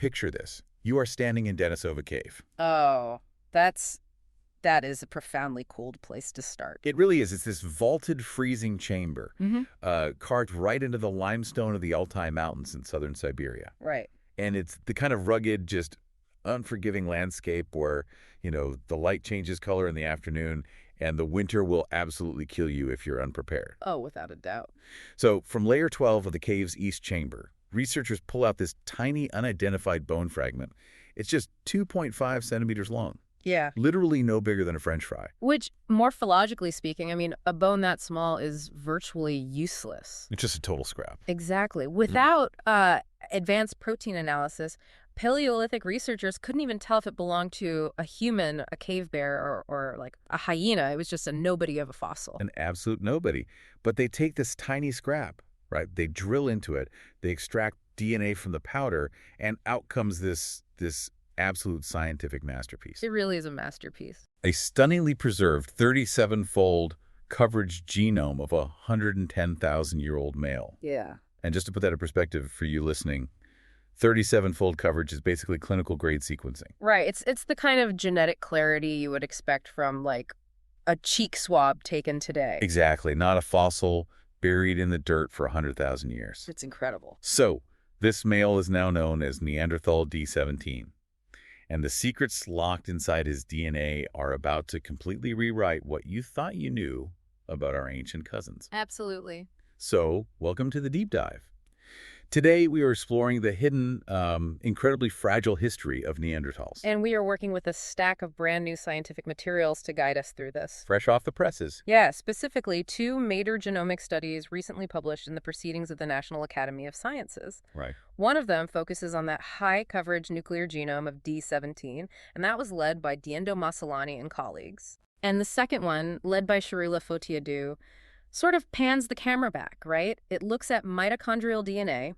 picture this. You are standing in Denisova Cave. Oh, that is a profoundly cold place to start. It really is. It's this vaulted freezing chamber, carved right into the limestone of the Altai Mountains in southern Siberia. Right. And it's the kind of rugged, just unforgiving landscape where, the light changes color in the afternoon and the winter will absolutely kill you if you're unprepared. Oh, without a doubt. So from layer 12 of the cave's east chamber, researchers pull out this tiny unidentified bone fragment. It's just 2.5 centimeters long. Yeah. Literally no bigger than a French fry. Which, morphologically speaking, I mean, a bone that small is virtually useless. It's just a total scrap. Exactly. Without advanced protein analysis, Paleolithic researchers couldn't even tell if it belonged to a human, a cave bear, or like a hyena. It was just a nobody of a fossil. An absolute nobody. But they take this tiny scrap, right? They drill into it, they extract DNA from the powder, and out comes this absolute scientific masterpiece. It really is a masterpiece. A stunningly preserved 37-fold coverage genome of a 110,000-year-old male. Yeah. And just to put that in perspective for you listening, 37-fold coverage is basically clinical grade sequencing. Right. It's the kind of genetic clarity you would expect from, like, a cheek swab taken today. Exactly. Not a fossil buried in the dirt for 100,000 years. It's incredible. So, this male is now known as Neanderthal D17. And the secrets locked inside his DNA are about to completely rewrite what you thought you knew about our ancient cousins. Absolutely. So, welcome to the deep dive. Today, we are exploring the hidden, incredibly fragile history of Neanderthals. And we are working with a stack of brand new scientific materials to guide us through this. Fresh off the presses. Yeah, specifically 2 major genomic studies recently published in the Proceedings of the National Academy of Sciences. Right. One of them focuses on that high-coverage nuclear genome of D17, and that was led by Diendo Masalani and colleagues. And the second one, led by Sharula Fotiadou, sort of pans the camera back, right? It looks at mitochondrial DNA,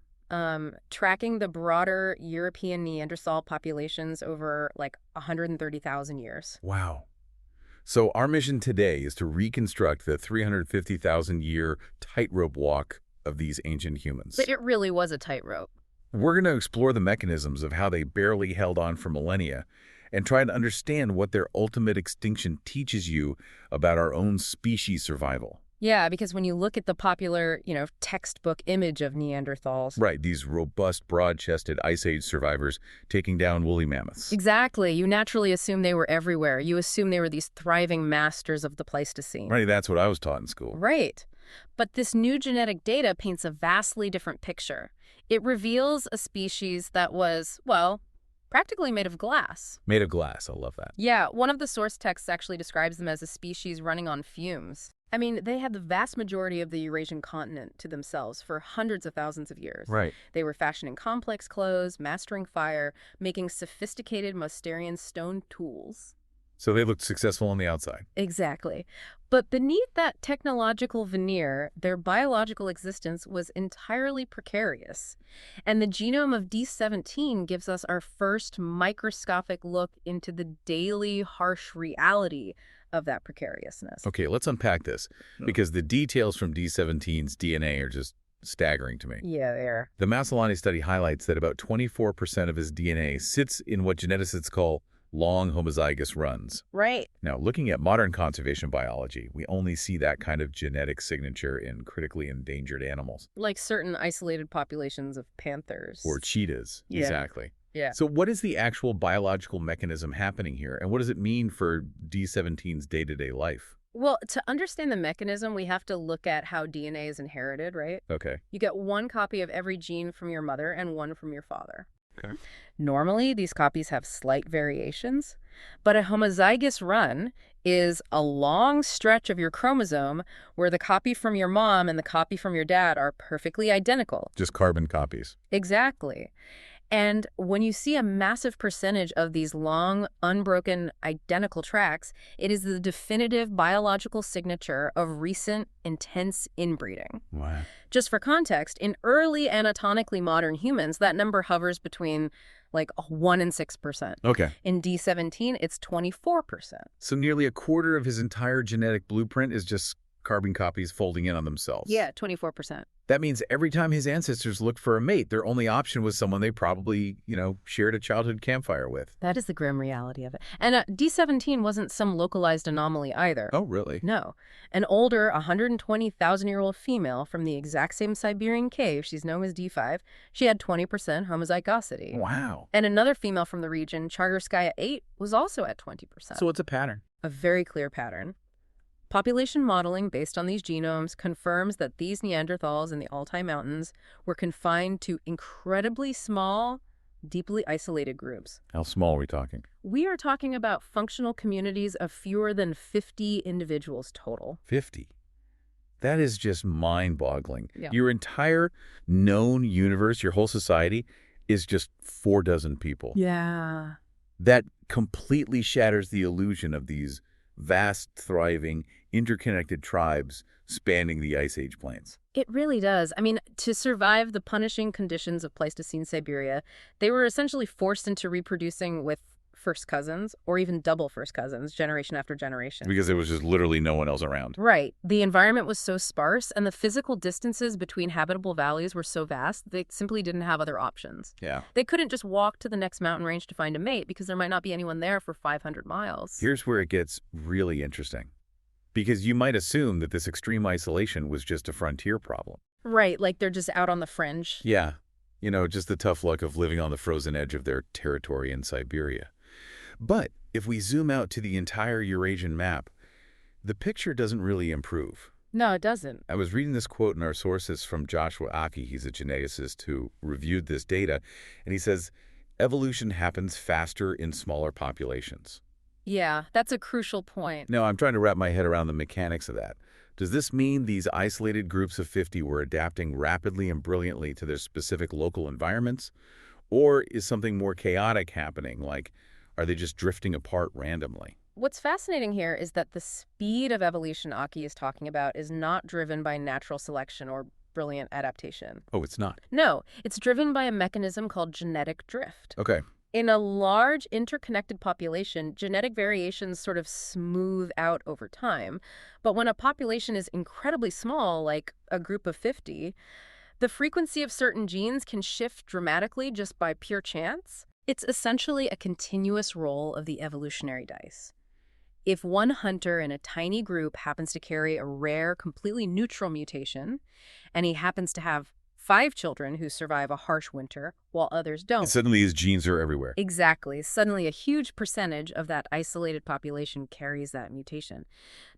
tracking the broader European Neanderthal populations over like 130,000 years. Wow. So our mission today is to reconstruct the 350,000-year tightrope walk of these ancient humans. But it really was a tightrope. We're going to explore the mechanisms of how they barely held on for millennia and try to understand what their ultimate extinction teaches you about our own species survival. Yeah, because when you look at the popular, textbook image of Neanderthals. Right, these robust, broad-chested Ice Age survivors taking down woolly mammoths. Exactly. You naturally assume they were everywhere. You assume they were these thriving masters of the Pleistocene. Right, that's what I was taught in school. Right. But this new genetic data paints a vastly different picture. It reveals a species that was, well, practically made of glass. Made of glass, I love that. Yeah, one of the source texts actually describes them as a species running on fumes. I mean, they had the vast majority of the Eurasian continent to themselves for hundreds of thousands of years. Right. They were fashioning complex clothes, mastering fire, making sophisticated Mousterian stone tools. So they looked successful on the outside. Exactly. But beneath that technological veneer, their biological existence was entirely precarious. And the genome of D17 gives us our first microscopic look into the daily, harsh reality of that precariousness. Okay, let's unpack this, because the details from D17's DNA are just staggering to me. Yeah, they are. The Masalani study highlights that about 24% of his DNA sits in what geneticists call long homozygous runs. Right. Now, looking at modern conservation biology, we only see that kind of genetic signature in critically endangered animals. Like certain isolated populations of panthers. Or cheetahs. Yeah. Exactly. Yeah. So what is the actual biological mechanism happening here, and what does it mean for D17's day-to-day life? Well, to understand the mechanism, we have to look at how DNA is inherited, right? Okay. You get one copy of every gene from your mother and one from your father. Okay. Normally, these copies have slight variations, but a homozygous run is a long stretch of your chromosome where the copy from your mom and the copy from your dad are perfectly identical. Just carbon copies. Exactly. And when you see a massive percentage of these long, unbroken, identical tracks, it is the definitive biological signature of recent, intense inbreeding. Wow. Just for context, in early anatomically modern humans, that number hovers between like 1 and 6%. Okay. In D17, it's 24%. So nearly a quarter of his entire genetic blueprint is just carbon copies folding in on themselves. Yeah, 24%. That means every time his ancestors looked for a mate, their only option was someone they probably, shared a childhood campfire with. That is the grim reality of it. And D17 wasn't some localized anomaly either. Oh, really? No. An older, 120,000-year-old female from the exact same Siberian cave, she's known as D5, she had 20% homozygosity. Wow. And another female from the region, Chargorskaya 8, was also at 20%. So it's a pattern. A very clear pattern. Population modeling based on these genomes confirms that these Neanderthals in the Altai Mountains were confined to incredibly small, deeply isolated groups. How small are we talking? We are talking about functional communities of fewer than 50 individuals total. 50. That is just mind-boggling. Yeah. Your entire known universe, your whole society, is just 4 dozen people. Yeah. That completely shatters the illusion of these vast, thriving, interconnected tribes spanning the Ice Age plains. It really does. I mean, to survive the punishing conditions of Pleistocene Siberia, they were essentially forced into reproducing with first cousins, or even double first cousins, generation after generation. Because there was just literally no one else around. Right. The environment was so sparse, and the physical distances between habitable valleys were so vast, they simply didn't have other options. Yeah. They couldn't just walk to the next mountain range to find a mate, because there might not be anyone there for 500 miles. Here's where it gets really interesting. Because you might assume that this extreme isolation was just a frontier problem. Right, like they're just out on the fringe. Yeah. Just the tough luck of living on the frozen edge of their territory in Siberia. But if we zoom out to the entire Eurasian map, the picture doesn't really improve. No, it doesn't. I was reading this quote in our sources from Joshua Aki. He's a geneticist who reviewed this data, and he says, evolution happens faster in smaller populations. Yeah, that's a crucial point. Now, I'm trying to wrap my head around the mechanics of that. Does this mean these isolated groups of 50 were adapting rapidly and brilliantly to their specific local environments? Or is something more chaotic happening, like are they just drifting apart randomly? What's fascinating here is that the speed of evolution Aki is talking about is not driven by natural selection or brilliant adaptation. Oh, it's not? No, it's driven by a mechanism called genetic drift. Okay. In a large interconnected population, genetic variations sort of smooth out over time. But when a population is incredibly small, like a group of 50, the frequency of certain genes can shift dramatically just by pure chance. It's essentially a continuous roll of the evolutionary dice. If one hunter in a tiny group happens to carry a rare, completely neutral mutation, and he happens to have 5 children who survive a harsh winter, while others don't. And suddenly his genes are everywhere. Exactly. Suddenly a huge percentage of that isolated population carries that mutation.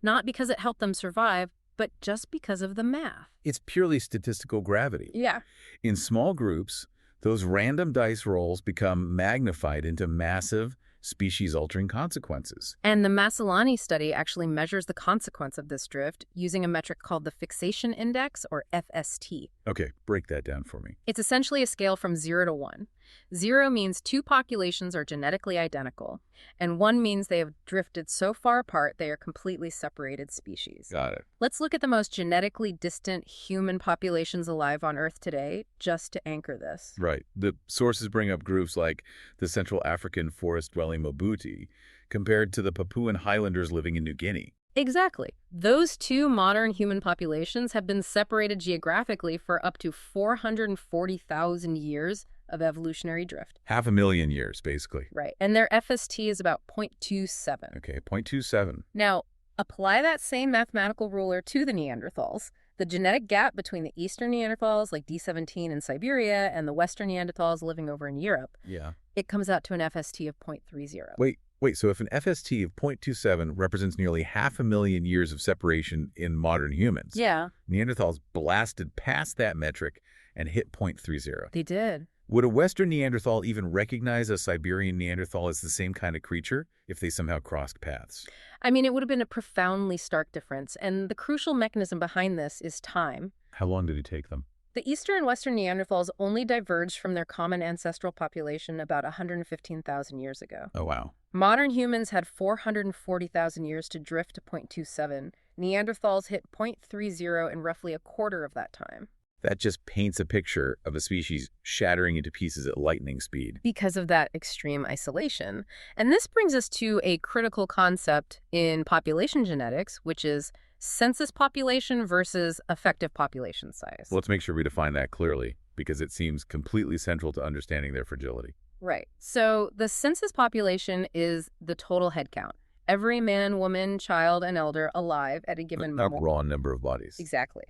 Not because it helped them survive, but just because of the math. It's purely statistical gravity. Yeah. In small groups, those random dice rolls become magnified into massive, species-altering consequences. And the Masolani study actually measures the consequence of this drift using a metric called the fixation index, or FST. Okay, break that down for me. It's essentially a scale from 0 to 1. 0 means 2 populations are genetically identical, and 1 means they have drifted so far apart they are completely separated species. Got it. Let's look at the most genetically distant human populations alive on Earth today, just to anchor this. Right. The sources bring up groups like the Central African forest-dwelling Mobuti compared to the Papuan Highlanders living in New Guinea. Exactly. Those 2 modern human populations have been separated geographically for up to 440,000 years of evolutionary drift. 500,000 years, basically. Right. And their FST is about 0.27. Okay, 0.27. Now, apply that same mathematical ruler to the Neanderthals. The genetic gap between the Eastern Neanderthals, like D17 in Siberia, and the Western Neanderthals living over in Europe, Yeah. it comes out to an FST of 0.30. Wait, so if an FST of 0.27 represents nearly 500,000 years of separation in modern humans, Yeah, Neanderthals blasted past that metric and hit 0.30. they did. Would a Western Neanderthal even recognize a Siberian Neanderthal as the same kind of creature if they somehow crossed paths? I mean, it would have been a profoundly stark difference, and the crucial mechanism behind this is time. How long did it take them? The Eastern and Western Neanderthals only diverged from their common ancestral population about 115,000 years ago. Oh, wow. Modern humans had 440,000 years to drift to 0.27. Neanderthals hit 0.30 in roughly a quarter of that time. That just paints a picture of a species shattering into pieces at lightning speed. Because of that extreme isolation. And this brings us to a critical concept in population genetics, which is census population versus effective population size. Let's make sure we define that clearly, because it seems completely central to understanding their fragility. Right. So the census population is the total head count. Every man, woman, child, and elder alive at a given A moment. raw number of bodies. Exactly.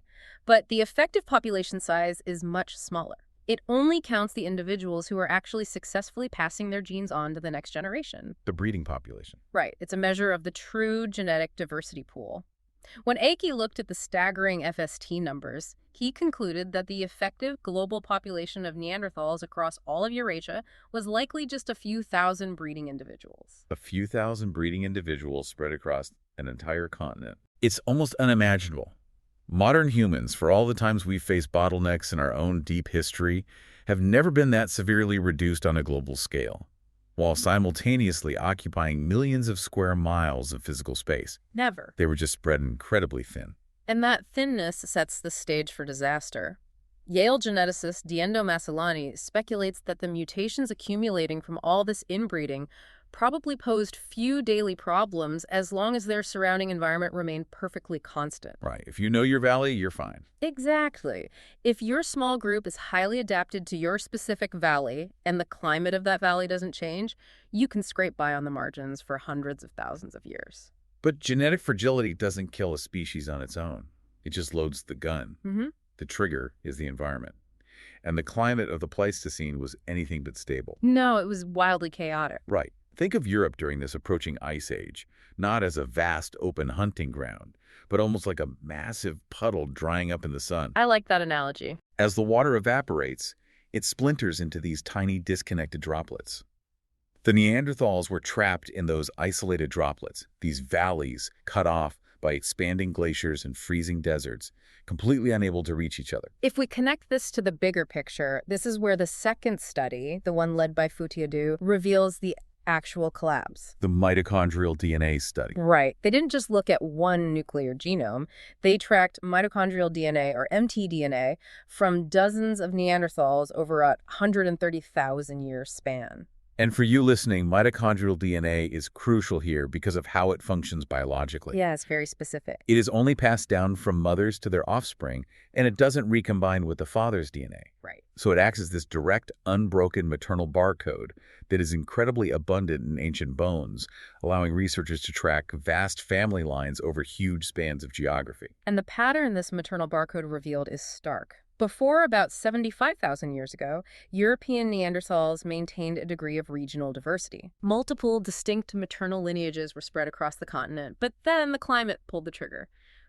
But the effective population size is much smaller. It only counts the individuals who are actually successfully passing their genes on to the next generation. The breeding population. Right. It's a measure of the true genetic diversity pool. When Akey looked at the staggering FST numbers, he concluded that the effective global population of Neanderthals across all of Eurasia was likely just a few thousand breeding individuals. A few thousand breeding individuals spread across an entire continent. It's almost unimaginable. Modern humans, for all the times we've faced bottlenecks in our own deep history, have never been that severely reduced on a global scale, while simultaneously occupying millions of square miles of physical space. Never. They were just spread incredibly thin. And that thinness sets the stage for disaster. Yale geneticist Denisova Cave speculates that the mutations accumulating from all this inbreeding probably posed few daily problems as long as their surrounding environment remained perfectly constant. Right. If you know your valley, you're fine. Exactly. If your small group is highly adapted to your specific valley and the climate of that valley doesn't change, you can scrape by on the margins for hundreds of thousands of years. But genetic fragility doesn't kill a species on its own. It just loads the gun. The trigger is the environment. And the climate of the Pleistocene was anything but stable. No, it was wildly chaotic. Right. Think of Europe during this approaching ice age, not as a vast open hunting ground, but almost like a massive puddle drying up in the sun. I like that analogy. As the water evaporates, it splinters into these tiny disconnected droplets. The Neanderthals were trapped in those isolated droplets, these valleys cut off by expanding glaciers and freezing deserts, completely unable to reach each other. If we connect this to the bigger picture, this is where the second study, the one led by Foutier, reveals the actual collapse. The mitochondrial DNA study. Right. They didn't just look at one nuclear genome. They tracked mitochondrial DNA, or mtDNA, from dozens of Neanderthals over a 130,000-year span. And for you listening, mitochondrial DNA is crucial here because of how it functions biologically. Yeah, it's very specific. It is only passed down from mothers to their offspring, and it doesn't recombine with the father's DNA. Right. So it acts as this direct, unbroken maternal barcode that is incredibly abundant in ancient bones, allowing researchers to track vast family lines over huge spans of geography. And the pattern this maternal barcode revealed is stark. Before about 75,000 years ago, European Neanderthals maintained a degree of regional diversity. Multiple distinct maternal lineages were spread across the continent, but then the climate pulled the trigger.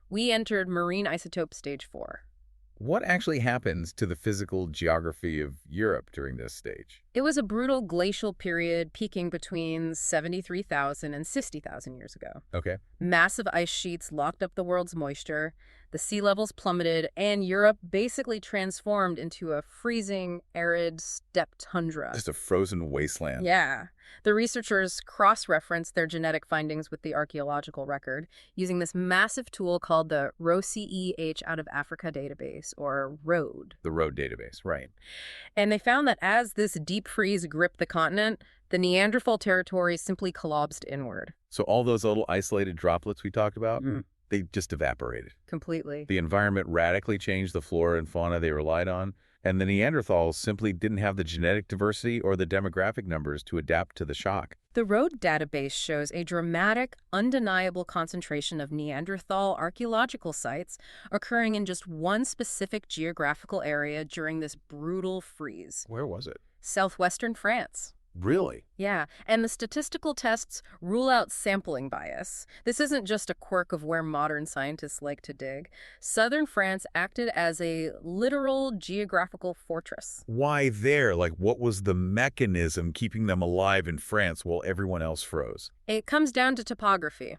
We entered marine isotope stage 4. What actually happens to the physical geography of Europe during this stage? It was a brutal glacial period peaking between 73,000 and 60,000 years ago. Okay. Massive ice sheets locked up the world's moisture, the sea levels plummeted, and Europe basically transformed into a freezing, arid steppe tundra. Just a frozen wasteland. Yeah. The researchers cross-referenced their genetic findings with the archaeological record using this massive tool called the ROCEH out of Africa database, or ROAD. The road database, right. And they found that as this deep freeze gripped the continent, the Neanderthal territory simply collapsed inward. So all those little isolated droplets we talked about, they just evaporated. Completely. The environment radically changed the flora and fauna they relied on, and the Neanderthals simply didn't have the genetic diversity or the demographic numbers to adapt to the shock. The ROAD database shows a dramatic, undeniable concentration of Neanderthal archaeological sites occurring in just one specific geographical area during this brutal freeze. Where was it? Southwestern France. Really? Yeah, and the statistical tests rule out sampling bias. This isn't just a quirk of where modern scientists like to dig. Southern France acted as a literal geographical fortress. Why there? Like, what was the mechanism keeping them alive in France while everyone else froze? It comes down to topography.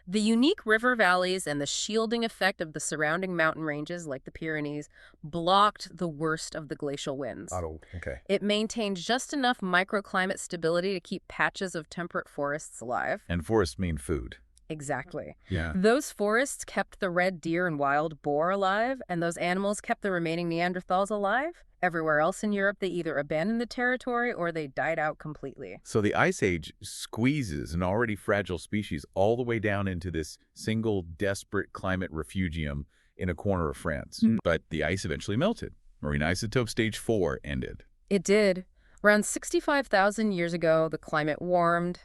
The unique river valleys and the shielding effect of the surrounding mountain ranges, like the Pyrenees, blocked the worst of the glacial winds. Oh, okay. It maintained just enough microclimate stability to keep patches of temperate forests alive. And forests mean food. Exactly. Yeah. Those forests kept the red deer and wild boar alive, and those animals kept the remaining Neanderthals alive. Everywhere else in Europe, they either abandoned the territory or they died out completely. So the Ice Age squeezes an already fragile species all the way down into this single desperate climate refugium in a corner of France. But the ice eventually melted. Marine isotope stage 4 ended. It did. Around 65,000 years ago, the climate warmed,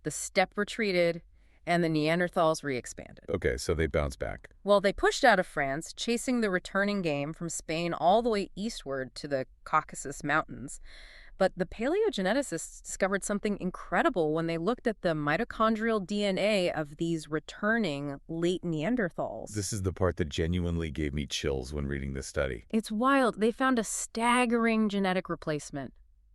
the steppe retreated, and the Neanderthals re-expanded. Okay, so they bounced back. Well, they pushed out of France, chasing the returning game from Spain all the way eastward to the Caucasus Mountains. But the paleogeneticists discovered something incredible when they looked at the mitochondrial DNA of these returning late Neanderthals. This is the part that genuinely gave me chills when reading this study. It's wild. They found a staggering genetic replacement.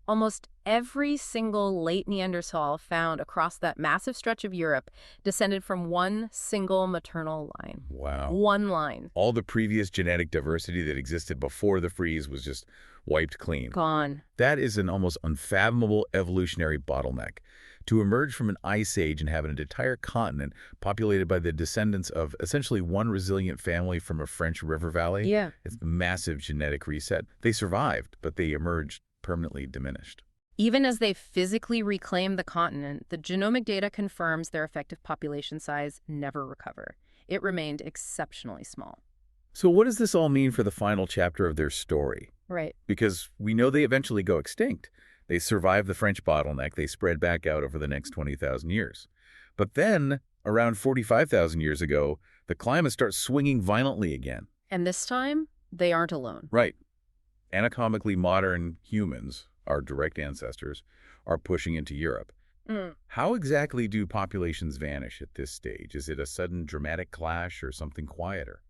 Almost every single late Neanderthal found across that massive stretch of Europe descended from one single maternal line. Wow. One line. All the previous genetic diversity that existed before the freeze was just wiped clean. Gone. That is an almost unfathomable evolutionary bottleneck. To emerge from an ice age and have an entire continent populated by the descendants of essentially one resilient family from a French river valley, Yeah. it's a massive genetic reset. They survived, but they emerged permanently diminished. Even as they physically reclaimed the continent, the genomic data confirms their effective population size never recovered. It remained exceptionally small. So what does this all mean for the final chapter of their story? Right. Because we know they eventually go extinct. They survive the French bottleneck. They spread back out over the next 20,000 years. But then, around 45,000 years ago, the climate starts swinging violently again. And this time, they aren't alone. Right. Anatomically modern humans, our direct ancestors, are pushing into Europe. How exactly do populations vanish at this stage? Is it a sudden dramatic clash or something quieter?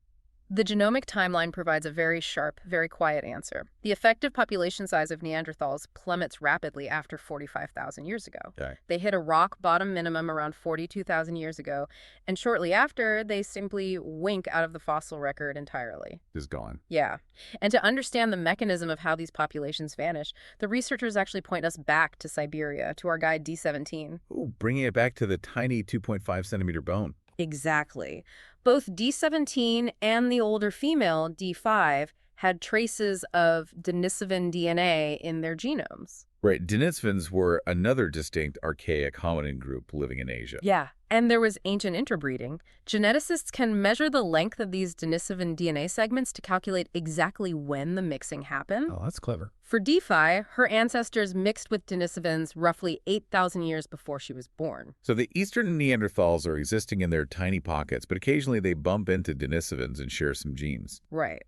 The genomic timeline provides a very sharp, very quiet answer. The effective population size of Neanderthals plummets rapidly after 45,000 years ago. Okay. They hit a rock bottom minimum around 42,000 years ago, and shortly after, they simply wink out of the fossil record entirely. Is gone. Yeah. And to understand the mechanism of how these populations vanish, the researchers actually point us back to Siberia, to our guide D17. Ooh, bringing it back to the tiny 2.5 centimeter bone. Exactly. Both D17 and the older female, D5, had traces of Denisovan DNA in their genomes. Right. Denisovans were another distinct archaic hominin group living in Asia. Yeah, and there was ancient interbreeding. Geneticists can measure the length of these Denisovan DNA segments to calculate exactly when the mixing happened. Oh, that's clever. For D5, her ancestors mixed with Denisovans roughly 8,000 years before she was born. So the eastern Neanderthals are existing in their tiny pockets, but occasionally they bump into Denisovans and share some genes. Right.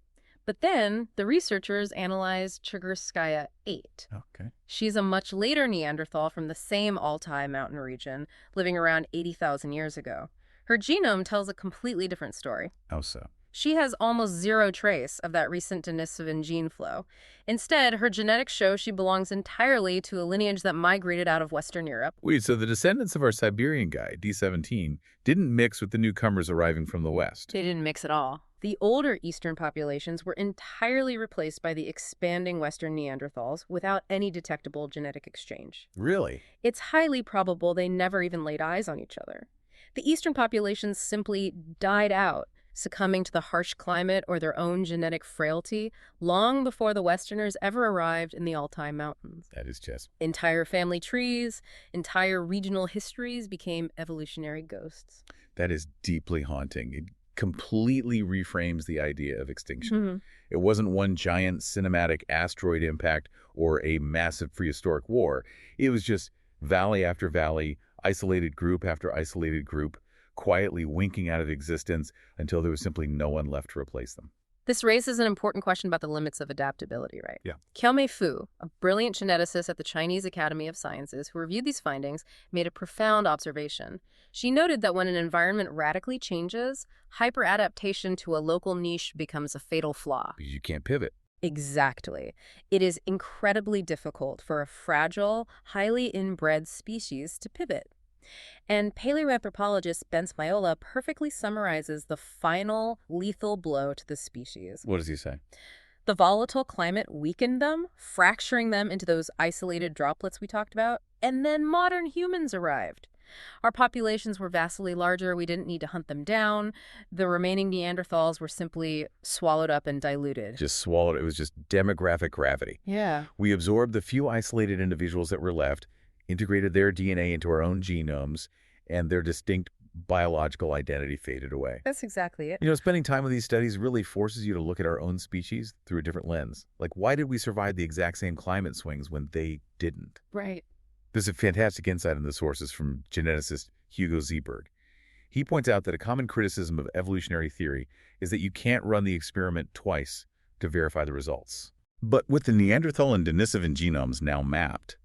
But then the researchers analyzed Chigurskaya 8. Okay. She's a much later Neanderthal from the same Altai Mountain region, living around 80,000 years ago. Her genome tells a completely different story. How so? She has almost zero trace of that recent Denisovan gene flow. Instead, her genetics show she belongs entirely to a lineage that migrated out of Western Europe. Wait, so the descendants of our Siberian guy, D17, didn't mix with the newcomers arriving from the West? They didn't mix at all. The older eastern populations were entirely replaced by the expanding western Neanderthals without any detectable genetic exchange. Really? It's highly probable they never even laid eyes on each other. The eastern populations simply died out, succumbing to the harsh climate or their own genetic frailty long before the Westerners ever arrived in the Altai Mountains. That is just... Entire family trees, entire regional histories became evolutionary ghosts. That is deeply haunting. It completely reframes the idea of extinction. Mm-hmm. It wasn't one giant cinematic asteroid impact or a massive prehistoric war. It was just valley after valley, isolated group after isolated group, quietly winking out of existence until there was simply no one left to replace them. This raises an important question about the limits of adaptability, right? Yeah. Qiaomei Fu, a brilliant geneticist at the Chinese Academy of Sciences who reviewed these findings, made a profound observation. She noted that when an environment radically changes, hyperadaptation to a local niche becomes a fatal flaw. Because you can't pivot. Exactly. It is incredibly difficult for a fragile, highly inbred species to pivot. And paleoanthropologist Ben Smaiola perfectly summarizes the final lethal blow to the species. What does he say? The volatile climate weakened them, fracturing them into those isolated droplets we talked about, and then modern humans arrived. Our populations were vastly larger. We didn't need to hunt them down. The remaining Neanderthals were simply swallowed up and diluted. Just swallowed. It was just demographic gravity. Yeah. We absorbed the few isolated individuals that were left, integrated their DNA into our own genomes, and their distinct biological identity faded away. That's exactly it. You know, spending time with these studies really forces you to look at our own species through a different lens. Like, why did we survive the exact same climate swings when they didn't? Right. There's a fantastic insight in the sources from geneticist Hugo Zeeberg. He points out that a common criticism of evolutionary theory is that you can't run the experiment twice to verify the results. But with the Neanderthal and Denisovan genomes now mapped,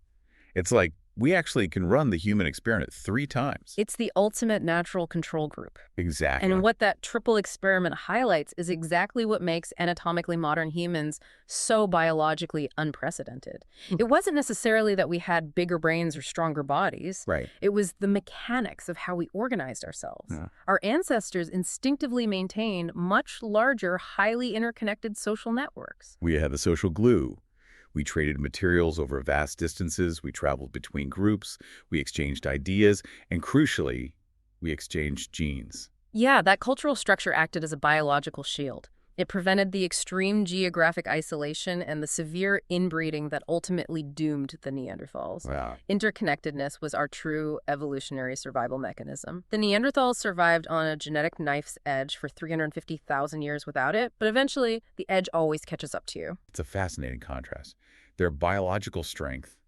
it's like we actually can run the human experiment 3 times. It's the ultimate natural control group. Exactly. And what that triple experiment highlights is exactly what makes anatomically modern humans so biologically unprecedented. It wasn't necessarily that we had bigger brains or stronger bodies. Right. It was the mechanics of how we organized ourselves. Yeah. Our ancestors instinctively maintained much larger, highly interconnected social networks. We had the social glue. We traded materials over vast distances, we traveled between groups, we exchanged ideas, and crucially, we exchanged genes. Yeah, that cultural structure acted as a biological shield. It prevented the extreme geographic isolation and the severe inbreeding that ultimately doomed the Neanderthals. Wow. Interconnectedness was our true evolutionary survival mechanism. The Neanderthals survived on a genetic knife's edge for 350,000 years without it, but eventually the edge always catches up to you. It's a fascinating contrast. Their biological strength,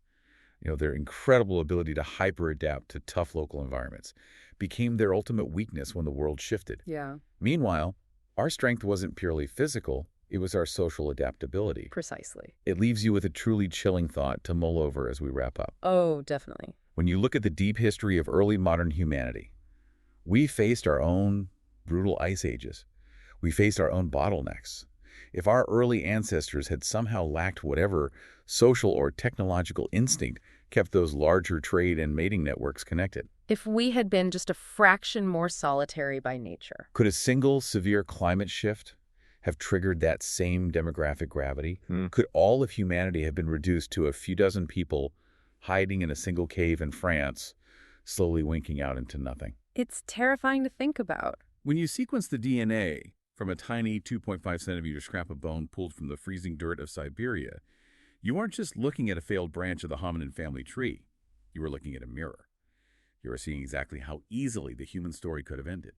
their incredible ability to hyper-adapt to tough local environments, became their ultimate weakness when the world shifted. Yeah. Meanwhile, our strength wasn't purely physical, it was our social adaptability. Precisely. It leaves you with a truly chilling thought to mull over as we wrap up. Oh, definitely. When you look at the deep history of early modern humanity, we faced our own brutal ice ages. We faced our own bottlenecks. If our early ancestors had somehow lacked whatever social or technological instinct kept those larger trade and mating networks connected. If we had been just a fraction more solitary by nature. Could a single severe climate shift have triggered that same demographic gravity? Could all of humanity have been reduced to a few dozen people hiding in a single cave in France, slowly winking out into nothing? It's terrifying to think about. When you sequence the DNA from a tiny 2.5 centimeter scrap of bone pulled from the freezing dirt of Siberia, you aren't just looking at a failed branch of the hominin family tree. You are looking at a mirror. You are seeing exactly how easily the human story could have ended.